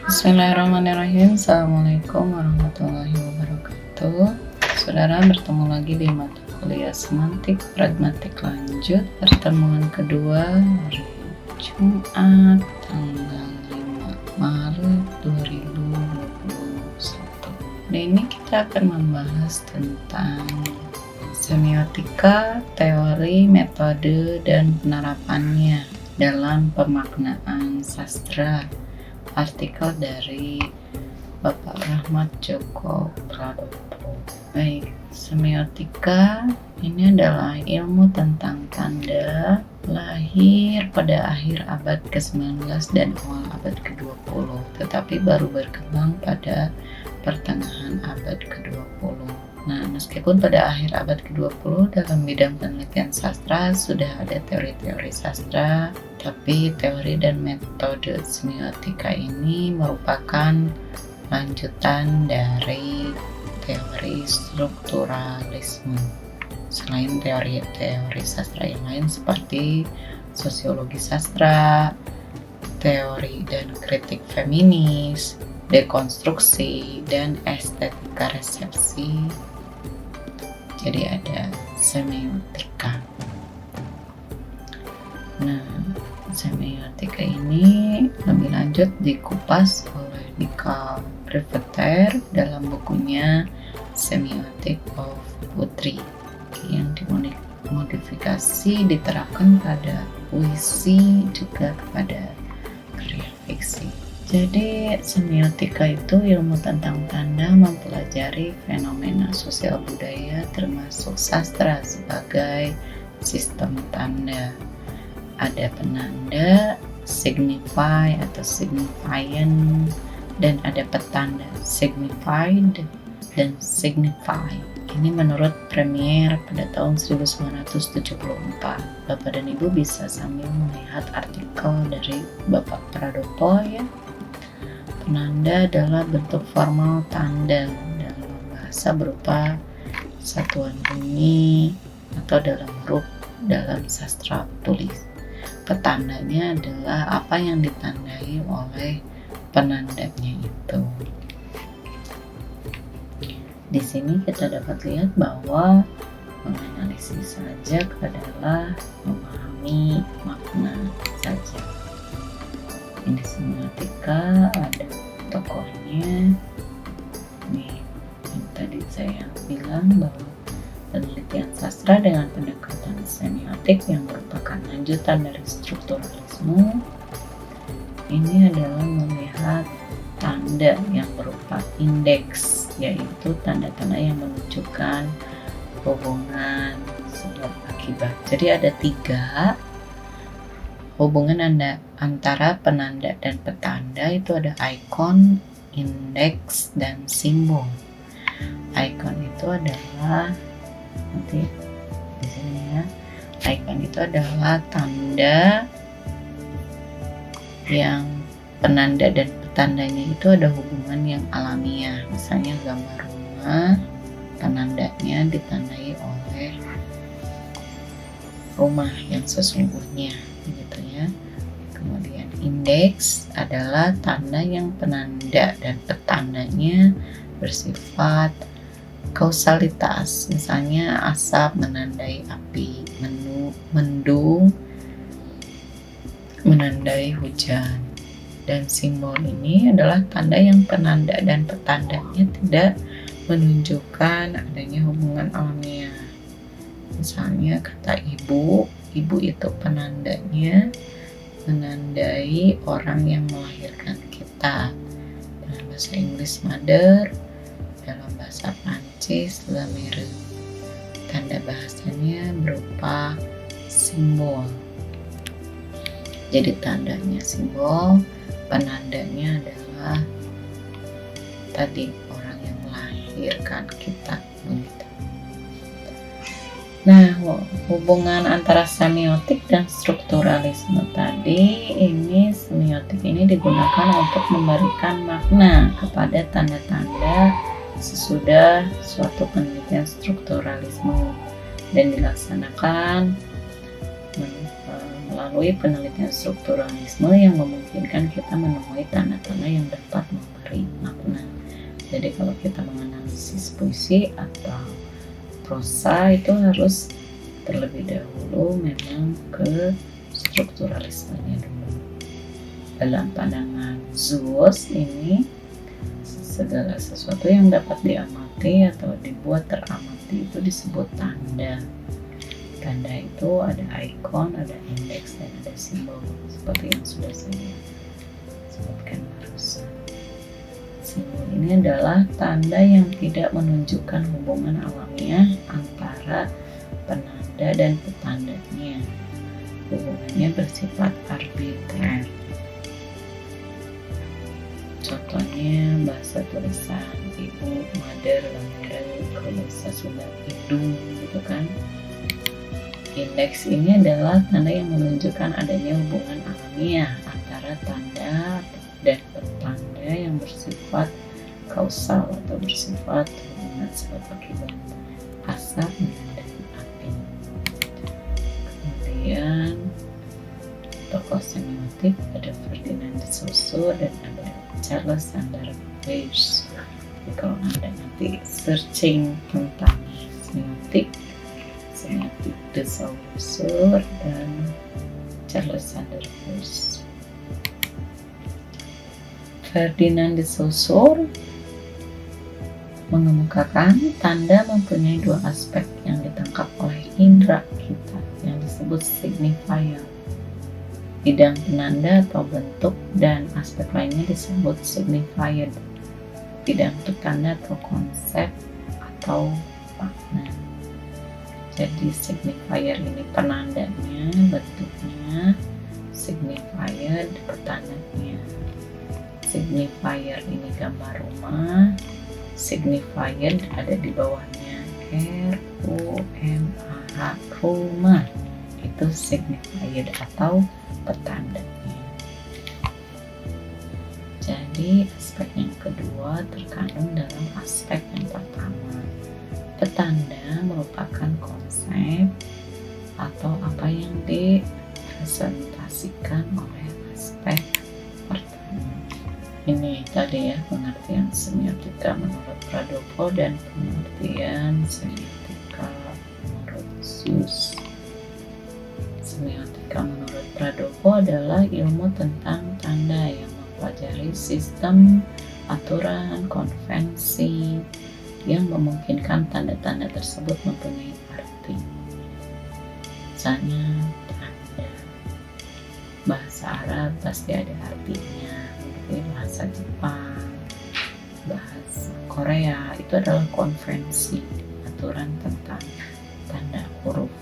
Bismillahirrahmanirrahim. Assalamualaikum warahmatullahi wabarakatuh. Saudara, bertemu lagi di mata kuliah semantik pragmatik lanjut, pertemuan kedua hari Jumat tanggal 5 Maret 2021. Nah, ini kita akan membahas tentang semiotika, teori, metode, dan penerapannya dalam pemaknaan sastra. Artikel dari Bapak Rahmat Djoko Pradopo. Baik, semiotika ini adalah ilmu tentang tanda, lahir pada akhir abad ke-19 dan awal abad ke-20, tetapi baru berkembang pada pertengahan abad ke-20. Nah, meskipun pada akhir abad ke-20 dalam bidang penelitian sastra sudah ada teori-teori sastra, tapi teori dan metode semiotika ini merupakan lanjutan dari teori strukturalisme. Selain teori-teori sastra yang lain seperti sosiologi sastra, teori dan kritik feminis, dekonstruksi, dan estetika resepsi. Jadi ada semiotika. Nah, semiotika ini lebih lanjut dikupas oleh Michael Riveter dalam bukunya Semiotic of Poetry yang dimodifikasi diterapkan pada puisi juga kepada karya fiksi. Jadi semiotika itu ilmu tentang tanda, mempelajari fenomena sosial budaya termasuk sastra sebagai sistem tanda. Ada penanda, signify atau signifiant, dan ada petanda, signified dan signify. Ini menurut Premier pada tahun 1974. Bapak dan Ibu bisa sambil melihat artikel dari Bapak Pradopo ya. Penanda adalah bentuk formal tanda dalam bahasa berupa satuan bunyi atau dalam huruf dalam sastra tulis. Petandanya adalah apa yang ditandai oleh penandanya itu. Di sini kita dapat lihat bahwa menganalisis sajak adalah memahami makna sajak. Ini semiotika, ada tokohnya. Nih, yang tadi saya bilang bahwa penelitian sastra dengan pendekatan semiotik yang merupakan lanjutan dari strukturalisme ini adalah melihat tanda yang berupa indeks, yaitu tanda-tanda yang menunjukkan hubungan sebab akibat. Jadi ada 3 hubungan antara penanda dan petanda, itu ada ikon, indeks, dan simbol. Ikon itu adalah nanti di sini ya. Ikon itu adalah tanda yang penanda dan petandanya itu ada hubungan yang alamiah. Misalnya gambar rumah, penandanya ditandai oleh rumah yang sesungguhnya, gitu ya. Kemudian indeks adalah tanda yang penanda dan petandanya bersifat kausalitas. Misalnya asap menandai api, mendung menandai hujan. Dan simbol ini adalah tanda yang penanda dan petandanya tidak menunjukkan adanya hubungan alamiah. Misalnya kata ibu itu penandanya menandai orang yang melahirkan kita. Dalam bahasa Inggris mother, dalam bahasa Prancis la mère. Tanda bahasanya berupa simbol. Jadi tandanya simbol, penandanya adalah tadi orang yang melahirkan kita begitu. Nah, hubungan antara semiotik dan strukturalisme tadi, ini semiotik ini digunakan untuk memberikan makna kepada tanda-tanda sesudah suatu penelitian strukturalisme dan dilaksanakan melalui penelitian strukturalisme yang memungkinkan kita menemui tanda-tanda yang dapat memberi makna. Jadi kalau kita menganalisis puisi atau prosa itu harus terlebih dahulu memang ke strukturalismenya dulu. Dalam pandangan Zuos ini, segala sesuatu yang dapat diamati atau dibuat teramati itu disebut tanda. Tanda itu ada ikon, ada indeks, dan ada simbol seperti yang sudah saya sebutkan barusan. Simbol ini adalah tanda yang tidak menunjukkan hubungan alamiah antara penanda dan petandanya. Hubungannya bersifat arbiter. Contohnya bahasa tulisan ibu, mother, lemere, kalau bahasa Sunda hidung gitu kan. Indeks ini adalah tanda yang menunjukkan adanya hubungan alamiah antara tanda dan petanda yang bersifat kausal atau bersifat hubungan sebab akibat, asap dan api. Kemudian tokoh semiotik ada Ferdinand de Saussure dan ada Charles Sanders Peirce. Kalau Anda nanti searching tentang semiotik de Saussure dan Charles Sanders Peirce. Ferdinand de Saussure mengemukakan tanda mempunyai dua aspek yang ditangkap oleh indera kita yang disebut signifier, bidang penanda atau bentuk, dan aspek lainnya disebut signified, bidang petanda atau konsep atau makna. Jadi signifier ini penandanya, bentuknya, signified petandanya. Signifier ini gambar rumah, signified ada di bawahnya, R-U-M-A-H, rumah, itu signified atau petandanya. Jadi aspek yang kedua terkandung dalam aspek yang pertama. Petanda merupakan konsep atau apa yang dipresentasikan oleh aspek pertama. Ini tadi ya pengertian semiotika menurut Pradopo dan pengertian semiotika menurut Zuos. Semiotika menurut Pradopo adalah ilmu tentang tanda yang mempelajari sistem, aturan, konvensi yang memungkinkan tanda-tanda tersebut mempunyai arti. Misalnya tanda bahasa Arab pasti ada artinya, bahasa Jepang, bahasa Korea itu adalah konvensi, aturan tentang tanda huruf,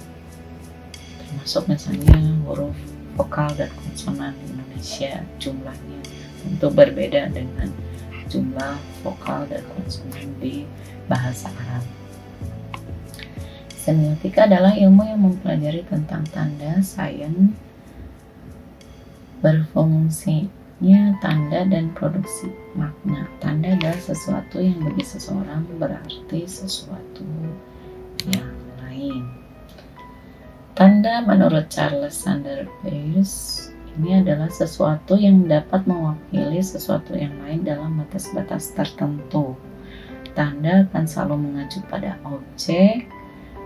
termasuk misalnya huruf vokal dan konsonan di Indonesia jumlahnya tentu berbeda dengan jumlah vokal dan konsonan di bahasa Arab. Semiotika adalah ilmu yang mempelajari tentang tanda, sains, berfungsinya tanda dan produksi makna. Tanda adalah sesuatu yang bagi seseorang berarti sesuatu yang lain. Tanda menurut Charles Sanders Peirce ini adalah sesuatu yang dapat mewakili sesuatu yang lain dalam batas-batas tertentu. Tanda akan selalu mengacu pada objek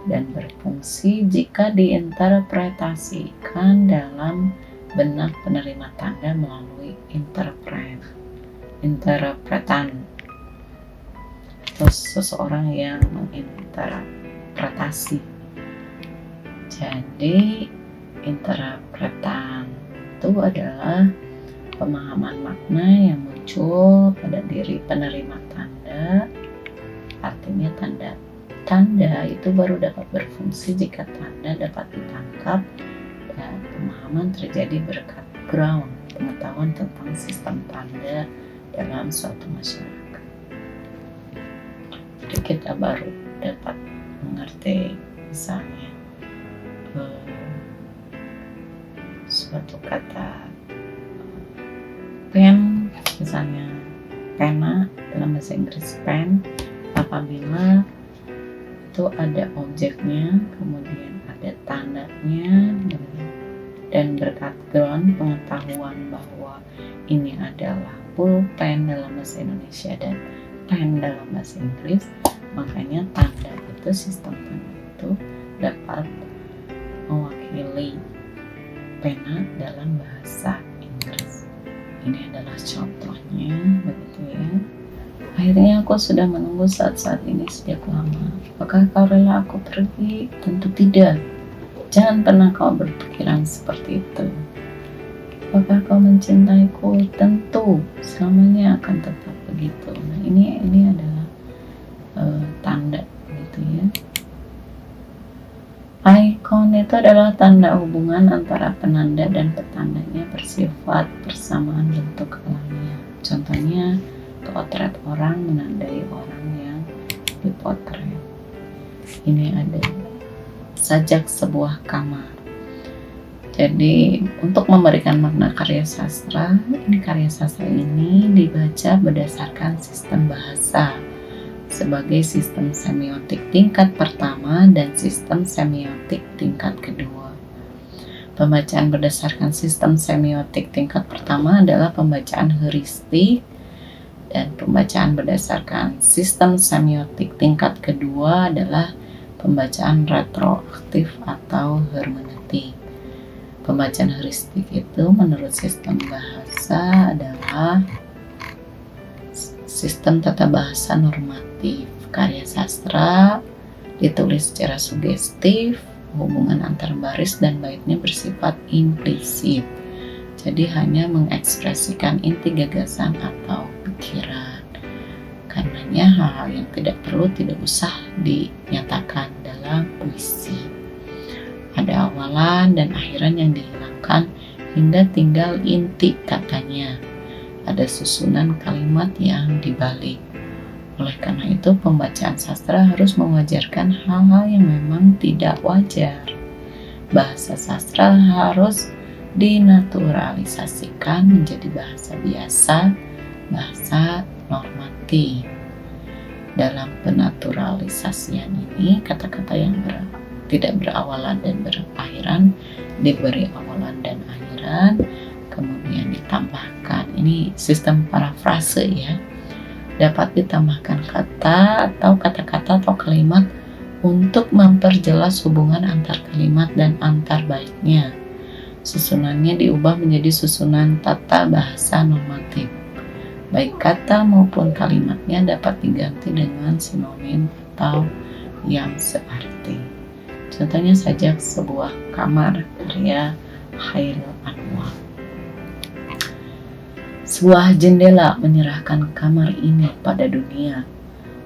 dan berfungsi jika diinterpretasikan dalam benak penerima tanda melalui interpretan atau seseorang yang menginterpretasi. Jadi interpretan itu adalah pemahaman makna yang muncul pada diri penerima tanda. Artinya tanda itu baru dapat berfungsi jika tanda dapat ditangkap dan pemahaman terjadi berkat ground, pengetahuan tentang sistem tanda dalam suatu masyarakat. Jadi kita baru dapat mengerti misalnya suatu kata pen, misalnya pena dalam bahasa Inggris pen, apabila itu ada objeknya, kemudian ada tandanya, dan dan berkat pengetahuan bahwa ini adalah pulpen dalam bahasa Indonesia dan pen dalam bahasa Inggris, makanya tanda itu, sistem tanda itu dapat mewakili pena dalam bahasa Inggris. Ini adalah contohnya, begitu ya. Akhirnya aku sudah menunggu saat-saat ini sejak lama. Apakah kau rela aku pergi? Tentu tidak. Jangan pernah kau berpikiran seperti itu. Apakah kau mencintaiku? Tentu. Selamanya akan tetap begitu. Nah, ini adalah tanda, gitu ya. Icon itu adalah tanda hubungan antara penanda dan petandanya bersifat persamaan bentuk alamiah. Contohnya, potret orang menandai orang yang dipotret. Ini ada sajak sebuah kamar. Jadi untuk memberikan makna karya sastra ini dibaca berdasarkan sistem bahasa sebagai sistem semiotik tingkat pertama dan sistem semiotik tingkat kedua. Pembacaan berdasarkan sistem semiotik tingkat pertama adalah pembacaan heuristik, dan pembacaan berdasarkan sistem semiotik tingkat kedua adalah pembacaan retroaktif atau hermeneutik. Pembacaan heuristik itu menurut sistem bahasa adalah sistem tata bahasa normatif. Karya sastra ditulis secara sugestif, hubungan antar baris dan baitnya bersifat implisit. Jadi hanya mengekspresikan inti gagasan atau pikiran. Karenanya hal-hal yang tidak usah dinyatakan dalam puisi. Ada awalan dan akhiran yang dihilangkan hingga tinggal inti katanya. Ada susunan kalimat yang dibalik. Oleh karena itu, pembacaan sastra harus mewajarkan hal-hal yang memang tidak wajar. Bahasa sastra harus dinaturalisasikan menjadi bahasa biasa, bahasa normatif. Dalam penaturalisasian ini, kata-kata yang tidak berawalan dan berakhiran diberi awalan dan akhiran, kemudian ditambahkan. Ini sistem parafrase ya. Dapat ditambahkan kata atau kata-kata atau kalimat untuk memperjelas hubungan antar kalimat dan antar baitnya. Susunannya diubah menjadi susunan tata bahasa normatif. Baik kata maupun kalimatnya dapat diganti dengan sinonim atau yang searti. Contohnya sajak sebuah kamar karya Chairul Anwar. Sebuah jendela menyerahkan kamar ini pada dunia.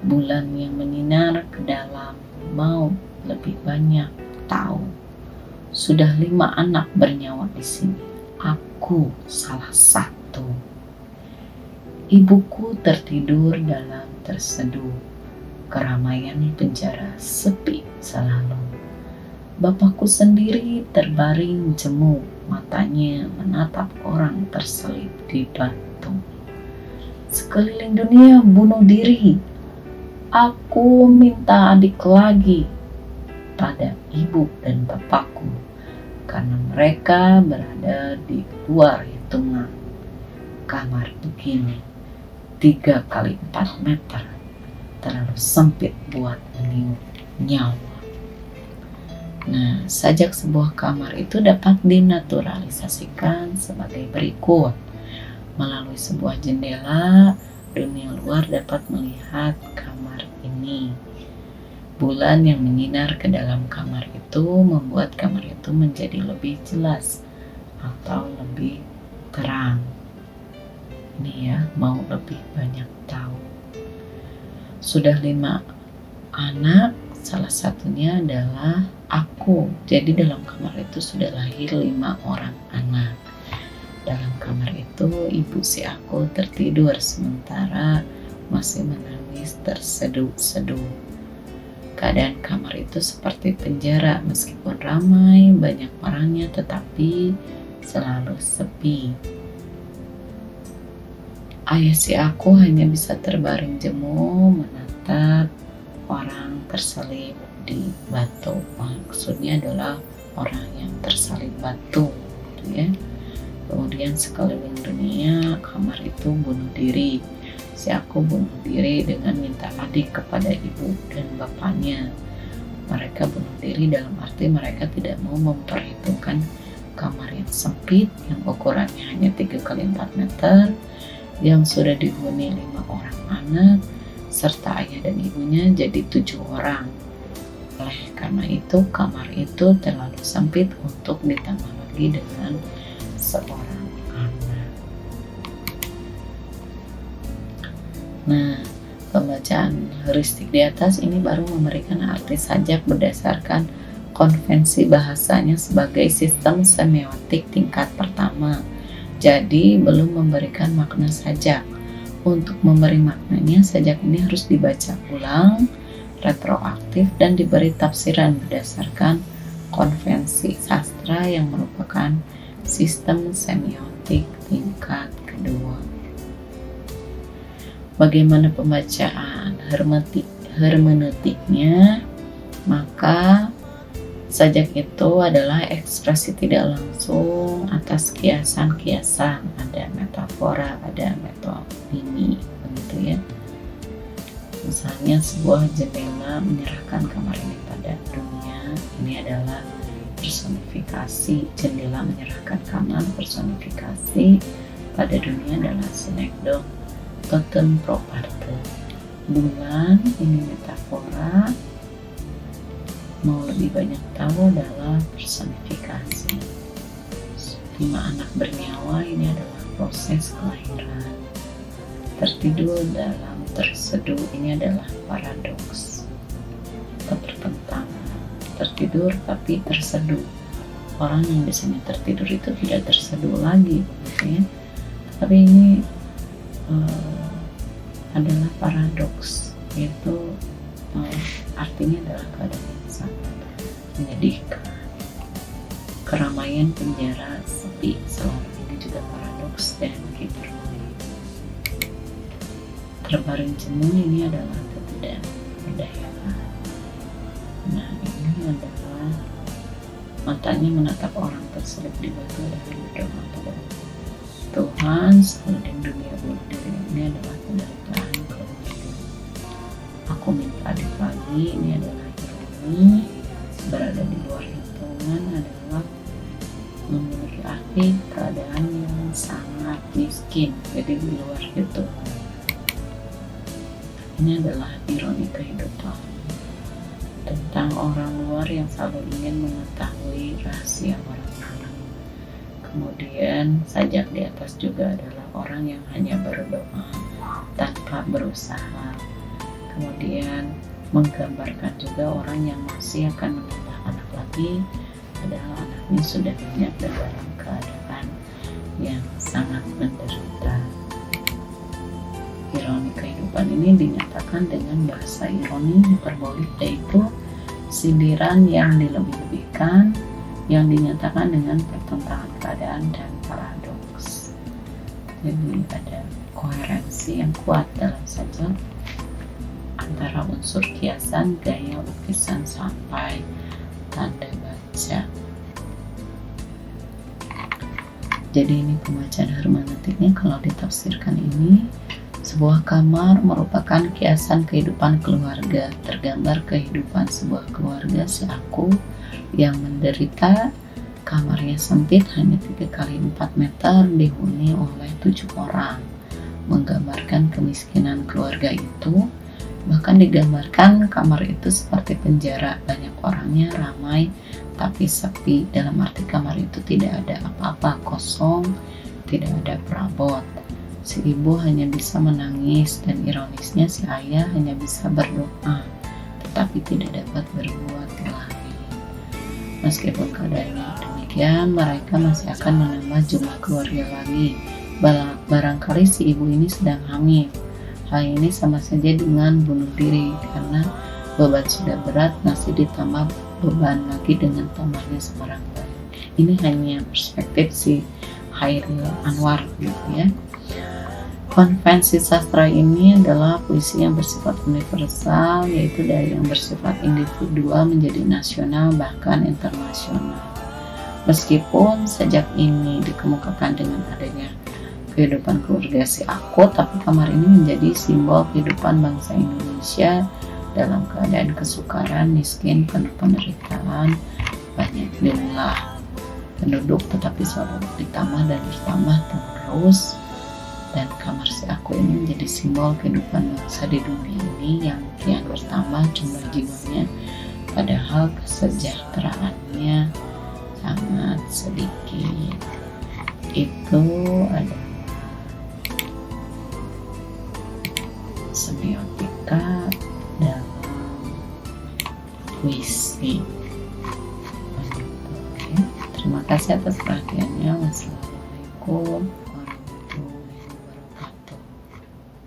Bulan yang menyinar ke dalam mau lebih banyak tahu. Sudah 5 anak bernyawa di sini. Aku salah satu. Ibuku tertidur dalam terseduh. Keramaian penjara sepi selalu. Bapakku sendiri terbaring jemu. Matanya menatap orang terselip di batu. Sekeliling dunia bunuh diri. Aku minta adik lagi pada ibu dan bapakku, karena mereka berada di luar hitungan. Kamar begini 3 kali 4 meter terlalu sempit buat meniup nyawa. Nah, sajak sebuah kamar itu dapat dinaturalisasikan sebagai berikut. Melalui sebuah jendela, dunia luar dapat melihat kamar ini. Bulan yang menyinar ke dalam kamar itu membuat kamar itu menjadi lebih jelas atau lebih terang. Ini ya, mau lebih banyak tahu. Sudah 5 anak, salah satunya adalah aku. Jadi dalam kamar itu sudah lahir 5 orang anak. Dalam kamar itu ibu si aku tertidur sementara masih menangis terseduh-seduh. Keadaan kamar itu seperti penjara, meskipun ramai banyak orangnya tetapi selalu sepi. Ayah si aku hanya bisa terbaring jemu menatap orang terselip di batu. Maksudnya adalah orang yang tersalib batu. gitu ya. Kemudian sekeliling dunia, kamar itu bunuh diri. Si aku bunuh diri dengan minta adik kepada ibu dan bapaknya. Mereka bunuh diri dalam arti mereka tidak mau memperhitungkan kamar yang sempit, yang ukurannya hanya 3x4 meter, yang sudah dihuni 5 orang anak, serta ayah dan ibunya jadi 7 orang. Oleh karena itu, kamar itu terlalu sempit untuk ditambah lagi dengan seorang anak. Nah, pembacaan heuristik di atas ini baru memberikan arti sajak berdasarkan konvensi bahasanya sebagai sistem semiotik tingkat pertama. Jadi, belum memberikan makna sajak. Untuk memberi maknanya, sajak ini harus dibaca ulang, retroaktif, dan diberi tafsiran berdasarkan konvensi sastra yang merupakan sistem semiotik tingkat kedua. Bagaimana pembacaan hermeneutiknya? Maka sajak itu adalah ekspresi tidak langsung atas kiasan-kiasan, ada metafora, ada metonimi, begitu ya. Misalnya sebuah jendela menyerahkan kamar ini pada dunia, ini adalah personifikasi. Jendela menyerahkan kamar, personifikasi pada dunia adalah synekdoche, totem pro parte. Bulan ini metafora. Mau lebih banyak tahu adalah personifikasi. 5 anak bernyawa ini adalah proses kelahiran. Tertidur dalam terseduh ini adalah paradoks atau pertentangan. Tertidur tapi terseduh. Orang yang biasanya tertidur itu tidak terseduh lagi, gitu ya. Tapi ini adalah paradoks, yaitu artinya adalah keadaan yang sangat menyedihkan. Keramaian penjara sepi selalu, ini juga paradoks dan hiperbole. Terbaring jenuh ini adalah ketidakberdayaan. Nah, ini adalah matanya menatap orang terselip di batu dan berdoa pada Tuhan sekeliling dunia bunuh diri. Ini adalah penderitaan kemudian. Aku minta adik lagi, ini adalah ironi. Berada di luar hitungan adalah memiliki arti keadaan yang sangat miskin, jadi di luar hitungan. Ini adalah ironi kehidupan tentang orang luar yang selalu ingin mengetahui rahasia orang dalam. Kemudian sajak di atas juga adalah orang yang hanya berdoa tanpa berusaha. Kemudian menggambarkan juga orang yang masih akan menambah anak lagi, padahal anaknya sudah banyak dan dalam keadaan yang sangat menderita. Ironi kehidupan ini dinyatakan dengan bahasa ironi hiperbolik, yaitu sindiran yang dilebih-lebihkan, yang dinyatakan dengan pertentangan keadaan dan paradoks. Jadi ada koherensi yang kuat dalam sajak antara unsur kiasan, gaya lukisan sampai tanda baca. Jadi ini pembacaan hermeneutiknya. Kalau ditafsirkan ini, sebuah kamar merupakan kiasan kehidupan keluarga, tergambar kehidupan sebuah keluarga si aku yang menderita. Kamarnya sempit, hanya 3x4 meter, dihuni oleh 7 orang, menggambarkan kemiskinan keluarga itu. Bahkan digambarkan kamar itu seperti penjara, banyak orangnya, ramai tapi sepi, dalam arti kamar itu tidak ada apa-apa, kosong, tidak ada perabot. Si ibu hanya bisa menangis, dan ironisnya si ayah hanya bisa berdoa, tetapi tidak dapat berbuat lain. Meskipun keadaannya demikian, mereka masih akan menambah jumlah keluarga lagi. Barangkali si ibu ini sedang hamil. Hal ini sama saja dengan bunuh diri, karena beban sudah berat, masih ditambah beban lagi dengan tambahnya seorang bayi. Ini hanya perspektif si Hairil Anwar, gitu ya. Konvensi sastra ini adalah puisi yang bersifat universal, yaitu dari yang bersifat individual menjadi nasional bahkan internasional. Meskipun sejak ini dikemukakan dengan adanya kehidupan keluarga si aku, tapi kamar ini menjadi simbol kehidupan bangsa Indonesia dalam keadaan kesukaran, miskin, penuh penderitaan, banyak jumlah penduduk tetapi selalu ditambah dan bertambah terus. Dan kamar si aku ini menjadi simbol kehidupan bangsa di dunia ini yang kian bertambah jumlah jiwanya, padahal kesejahteraannya sangat sedikit. Itu adalah semiotika dalam puisi. Terima kasih atas perhatiannya. Wassalamualaikum